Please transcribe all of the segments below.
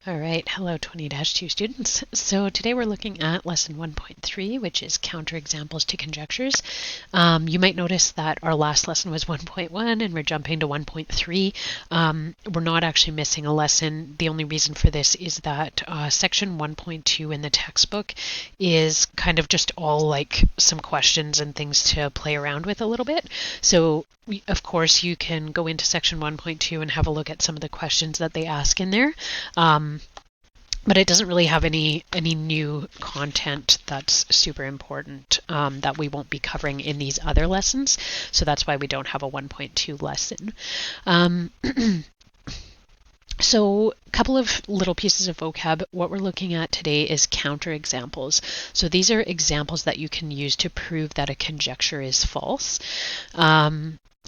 All right, hello 20-2 students. So today we're looking at lesson 1.3, which is counterexamples to conjectures. You might notice that our last lesson was 1.1 and we're jumping to 1.3. We're not actually missing a lesson. The only reason for this is that section 1.2 in the textbook is kind of just all like some questions and things to play around with a little bit. So of course, you can go into section 1.2 and have a look at some of the questions that they ask in there. But it doesn't really have any new content that's super important that we won't be covering in these other lessons. So that's why we don't have a 1.2 lesson. So a couple of little pieces of vocab. What we're looking at today is counterexamples. So these are examples that you can use to prove that a conjecture is false.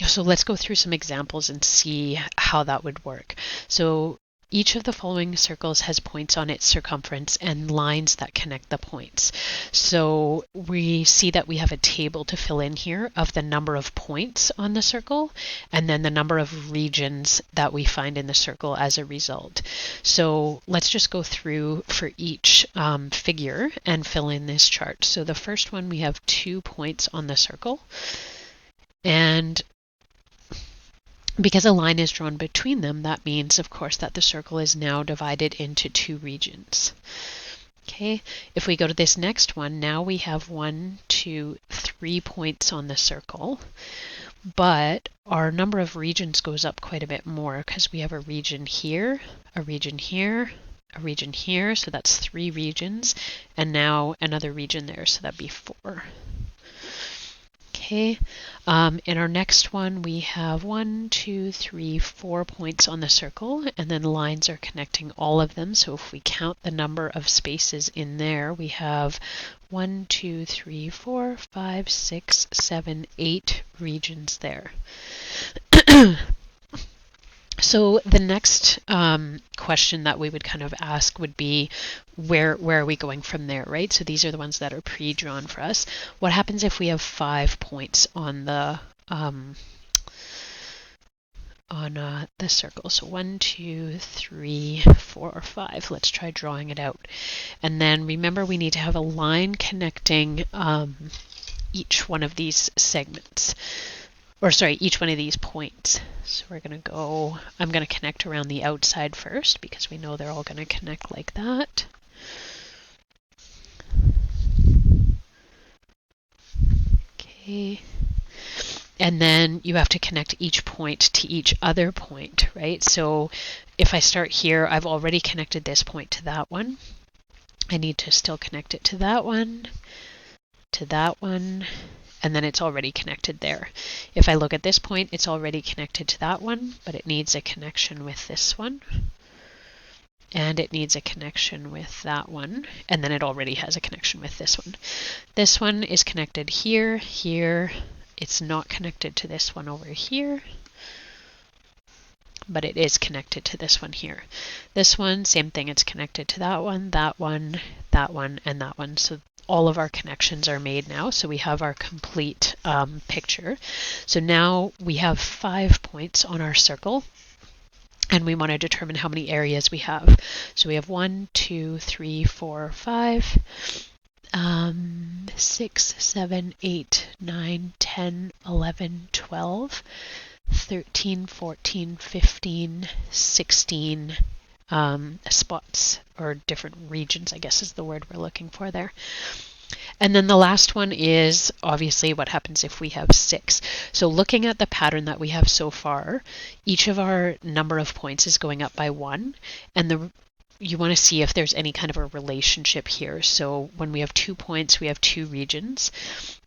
So let's go through some examples and see how that would work. So each of the following circles has points on its circumference and lines that connect the points. So we see that we have a table to fill in here of the number of points on the circle and then the number of regions that we find in the circle as a result. So let's just go through for each figure and fill in this chart. So the first one, we have 2 points on the circle, and because a line is drawn between them, that means, of course, that the circle is now divided into 2 regions. Okay, if we go to this next one, now we have 1, 2, 3 points on the circle, but our number of regions goes up quite a bit more because we have a region here, a region here, a region here, so that's 3 regions, and now another region there, so that'd be 4. Okay, in our next one, we have 1, 2, 3, 4 points on the circle, and then lines are connecting all of them. So if we count the number of spaces in there, we have 1, 2, 3, 4, 5, 6, 7, 8 regions there. So the next question that we would kind of ask would be, where are we going from there, right? So these are the ones that are pre-drawn for us. What happens if we have 5 points on the circle? So 1, 2, 3, 4, 5. Let's try drawing it out. And then remember, we need to have a line connecting each one of these segments. Or sorry, each one of these points. So we're going to go, I'm going to connect around the outside first because we know they're all going to connect like that. Okay. And then you have to connect each point to each other point, right? So if I start here, I've already connected this point to that one. I need to still connect it to that one, and then it's already connected there. If I look at this point, it's already connected to that one, but it needs a connection with this one. And it needs a connection with that one, and then it already has a connection with this one. This one is connected here, here. It's not connected to this one over here, but it is connected to this one here. This one, same thing, it's connected to that one, that one, that one, and that one. So all of our connections are made now, so we have our complete picture. So now we have 5 points on our circle, and we want to determine how many areas we have. So we have 1, 2, 3, 4, 5, 6, 7, 8, 9, 10, 11, 12, 13, 14, 15, 16 spots, or different regions, I guess is the word we're looking for there. And then the last one is obviously what happens if we have 6. So looking at the pattern that we have so far, each of our number of points is going up by 1, and you want to see if there's any kind of a relationship here. So when we have 2 points, we have 2 regions.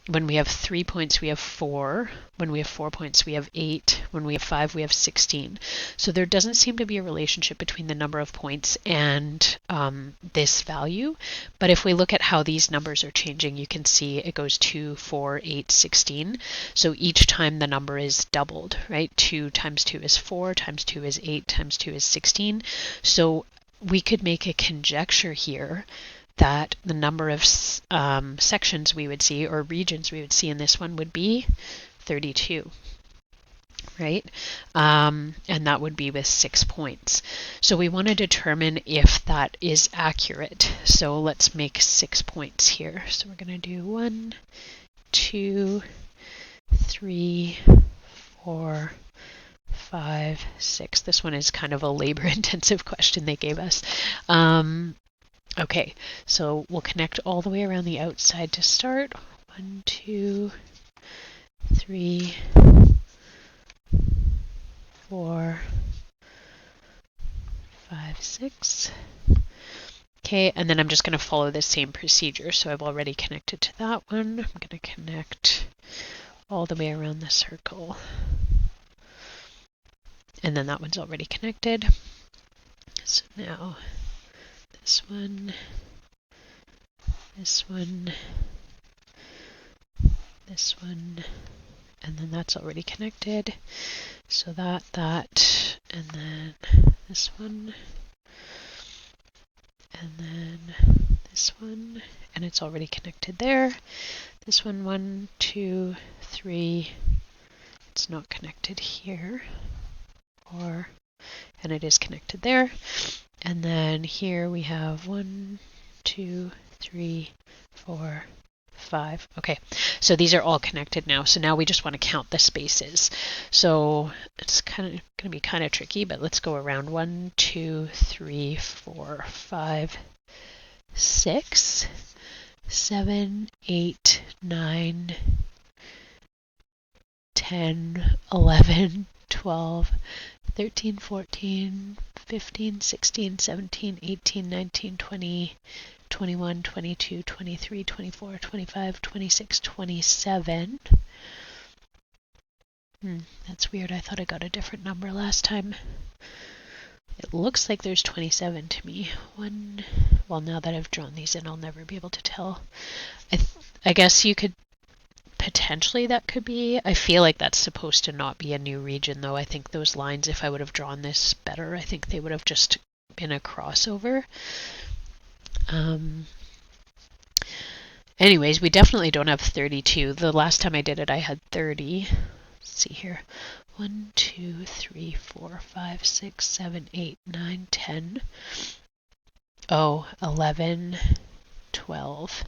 When we have 3 points, we have 4. When we have 4 points, we have 8. When we have 5, we have 16. So there doesn't seem to be a relationship between the number of points and this value. But if we look at how these numbers are changing, you can see it goes 2, 4, 8, 16. So each time the number is doubled, right? 2 times 2 is 4, times 2 is 8, times 2 is 16. So we could make a conjecture here that the number of sections we would see, or regions we would see in this one, would be 32. right? And that would be with 6 points. So we want to determine if that is accurate. So let's make 6 points here. So we're going to do 1, 2, 3, 4, 5, 6. This one is kind of a labor-intensive question they gave us. Okay, so we'll connect all the way around the outside to start. 1, 2, 3, 4, 5, 6. Okay, and then I'm just going to follow the same procedure. So I've already connected to that one. I'm going to connect all the way around the circle. And then that one's already connected. So now this one, this one, this one, and then that's already connected. So that, and then this one, and then this one, and it's already connected there. This one, 1, 2, 3, it's not connected here, and it is connected there. And then here we have 1, 2, 3, 4, 5. Okay, so these are all connected now. So now we just want to count the spaces. So it's kind of going to be kind of tricky, but let's go around. 1, 2, 3, 4, 5, 6, 7, 8, 9, 10, 11, 12, 13, 14, 15, 16, 17, 18, 19, 20, 21, 22, 23, 24, 25, 26, 27. That's weird. I thought I got a different number last time. It looks like there's 27 to me. Well, now that I've drawn these in, I'll never be able to tell. I guess you could potentially, that could be. I feel like that's supposed to not be a new region, though. I think those lines, if I would have drawn this better, I think they would have just been a crossover. Anyways, we definitely don't have 32. The last time I did it, I had 30. Let's see here. 1, 2, 3, 4, 5, 6, 7, 8, 9, 10. Oh, 11, 12,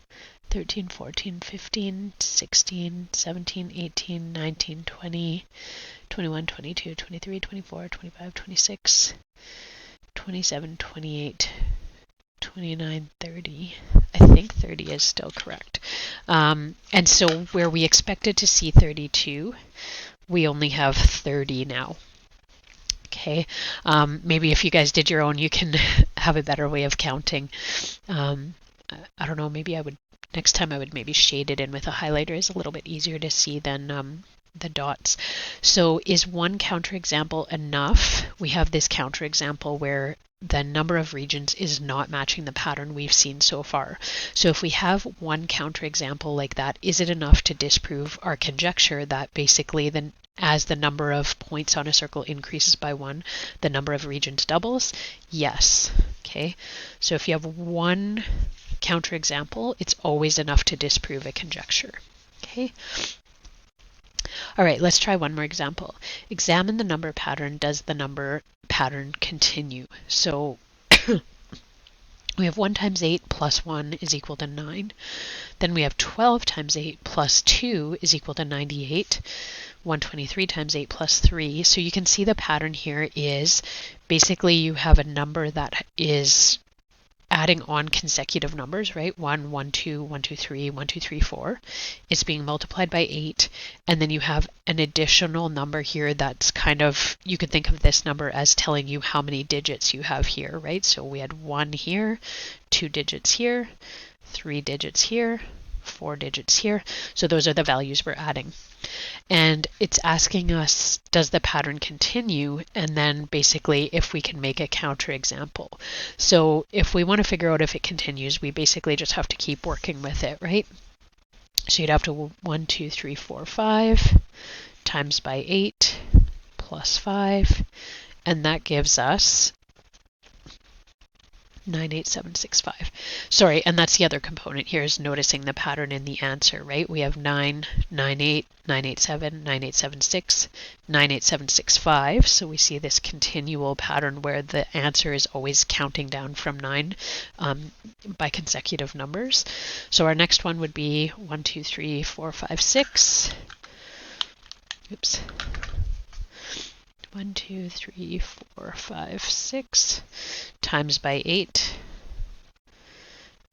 13, 14, 15, 16, 17, 18, 19, 20, 21, 22, 23, 24, 25, 26, 27, 28, 29, 30. I think 30 is still correct. And so where we expected to see 32, we only have 30 now. Okay, maybe if you guys did your own, you can have a better way of counting. I don't know, maybe next time I would maybe shade it in with a highlighter. Is a little bit easier to see than the dots. So is one counterexample enough? We have this counterexample where the number of regions is not matching the pattern we've seen so far. So if we have one counterexample like that, is it enough to disprove our conjecture that basically as the number of points on a circle increases by 1, the number of regions doubles? Yes. Okay, so if you have one counterexample, it's always enough to disprove a conjecture. Okay. All right, let's try one more example. Examine the number pattern. Does the number pattern continue? So we have 1 times 8 plus 1 is equal to 9. Then we have 12 times 8 plus 2 is equal to 98. 123 times 8 plus 3. So you can see the pattern here is basically you have a number that is adding on consecutive numbers, right? 1, 1, 2, 1, 2, 3, 1, 2, 3, 4. It's being multiplied by 8. And then you have an additional number here that's kind of, you could think of this number as telling you how many digits you have here, right? So we had 1 here, 2 digits here, 3 digits here, 4 digits here. So those are the values we're adding. And it's asking us, does the pattern continue? And then basically if we can make a counterexample. So if we want to figure out if it continues, we basically just have to keep working with it, right? So you'd have to 1, 2, 3, 4, 5 times by 8 plus 5. And that gives us 98765. Sorry, and that's the other component here, is noticing the pattern in the answer, right? We have 9, 98, 987, 9876, 98765. So we see this continual pattern where the answer is always counting down from 9 by consecutive numbers. So our next one would be 1, 2, 3, 4, 5, 6. Oops. 1, 2, 3, 4, 5, 6 times by 8.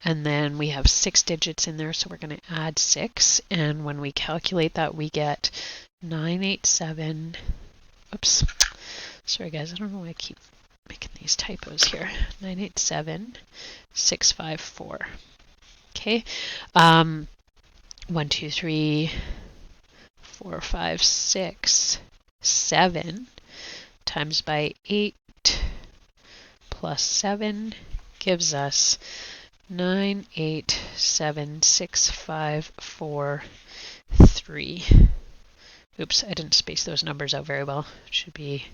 And then we have 6 digits in there, so we're going to add 6. And when we calculate that, we get 987. Oops. Sorry, guys. I don't know why I keep making these typos here. 987,654. Okay. 1, 2, 3, 4, 5, 6, 7 times by 8 plus 7 gives us 9876543. Oops, I didn't space those numbers out very well. It should be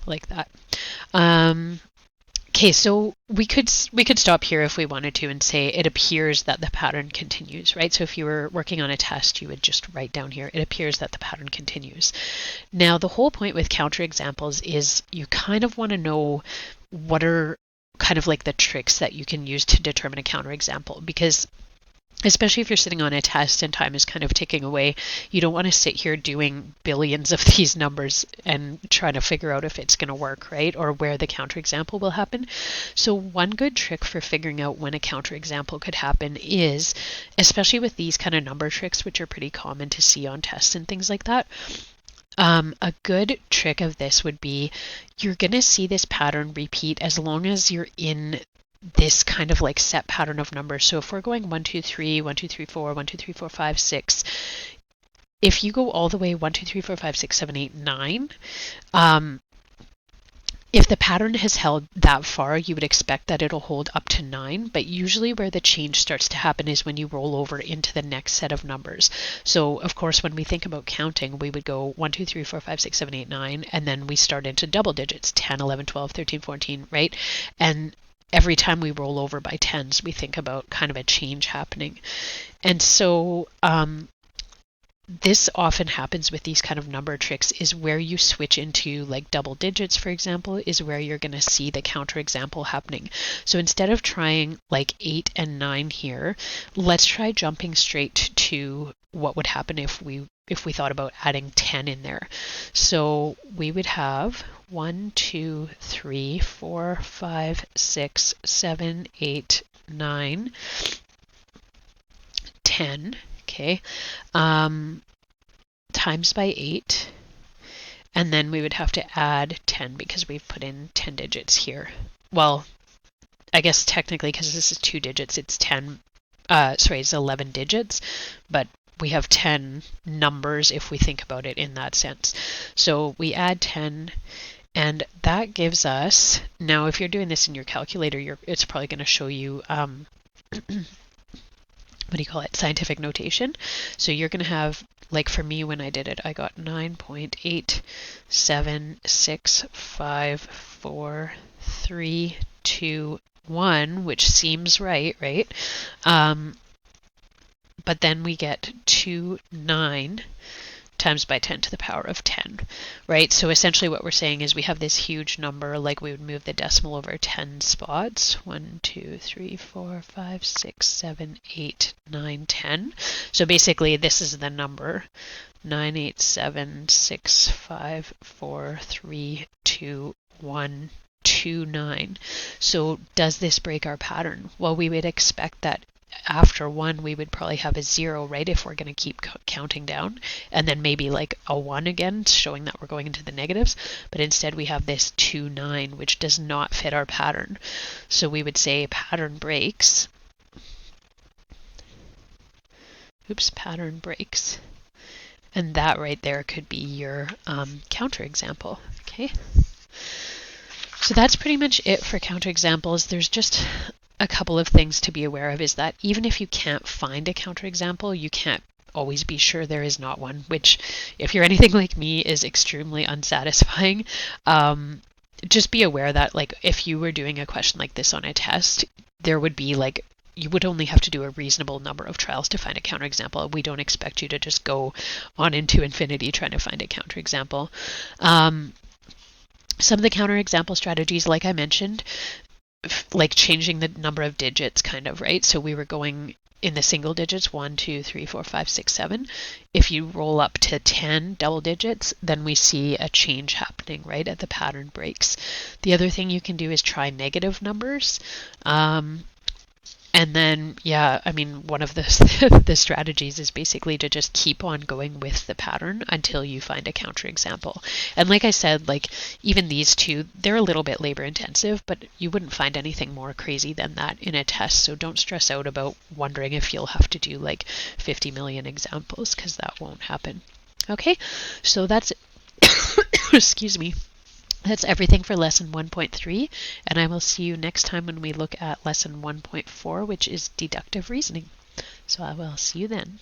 like that. Okay, so we could stop here if we wanted to and say it appears that the pattern continues, right? So if you were working on a test, you would just write down here, it appears that the pattern continues. Now, the whole point with counterexamples is you kind of want to know what are kind of like the tricks that you can use to determine a counterexample, because especially if you're sitting on a test and time is kind of ticking away, you don't want to sit here doing billions of these numbers and trying to figure out if it's going to work, right? Or where the counterexample will happen. So one good trick for figuring out when a counterexample could happen is, especially with these kind of number tricks, which are pretty common to see on tests and things like that, a good trick of this would be you're going to see this pattern repeat as long as you're in this kind of like set pattern of numbers. So if we're going 1, 2, 3, 1, 2, 3, 4, 1, 2, 3, 4, 5, 6, if you go all the way 1, 2, 3, 4, 5, 6, 7, 8, 9, if the pattern has held that far, you would expect that it'll hold up to 9, but usually where the change starts to happen is when you roll over into the next set of numbers. So of course, when we think about counting, we would go 1, 2, 3, 4, 5, 6, 7, 8, 9, and then we start into double digits, 10, 11, 12, 13, 14, right? And every time we roll over by tens, we think about kind of a change happening. And so this often happens with these kind of number tricks, is where you switch into like double digits, for example, is where you're going to see the counterexample happening. So instead of trying like 8 and 9 here, let's try jumping straight to what would happen if we thought about adding 10 in there. So we would have 1, 2, 3, 4, 5, 6, 7, 8, 9, 10. Okay, times by 8, and then we would have to add 10 because we've put in 10 digits here. Well, I guess technically because this is 2 digits, it's 10, it's 11 digits, but we have 10 numbers if we think about it in that sense. So we add 10, and that gives us, now if you're doing this in your calculator, it's probably going to show you what do you call it, scientific notation. So you're going to have, like for me when I did it, I got 9.87654, 2, 1, which seems right? But then we get 9 times by 10 to the power of 10, right? So essentially what we're saying is we have this huge number, like we would move the decimal over 10 spots, 1, 2, 3, 4, 5, 6, 7, 8, 9, 10. So basically this is the number 98765432129. So does this break our pattern? Well, we would expect that after 1 we would probably have a 0, right, if we're going to keep counting down, and then maybe like a 1 again, showing that we're going into the negatives. But instead we have this 2, 9, which does not fit our pattern. So we would say pattern breaks. Pattern breaks. And that right there could be your counterexample. Okay. So that's pretty much it for counterexamples. There's just a couple of things to be aware of, is that even if you can't find a counterexample, you can't always be sure there is not one, which if you're anything like me is extremely unsatisfying. just be aware that like if you were doing a question like this on a test, there would be like you would only have to do a reasonable number of trials to find a counterexample. We don't expect you to just go on into infinity trying to find a counterexample. Some of the counterexample strategies, like I mentioned, like changing the number of digits kind of, right? So we were going in the single digits, 1, 2, 3, 4, 5, 6, 7. If you roll up to 10 double digits, then we see a change happening, right? At the pattern breaks. The other thing you can do is try negative numbers. And then, yeah, I mean, one of the strategies is basically to just keep on going with the pattern until you find a counterexample. And like I said, like even these two, they're a little bit labor intensive, but you wouldn't find anything more crazy than that in a test. So don't stress out about wondering if you'll have to do like 50 million examples, because that won't happen. Okay, so that's, excuse me. That's everything for lesson 1.3, and I will see you next time when we look at lesson 1.4, which is deductive reasoning. So I will see you then.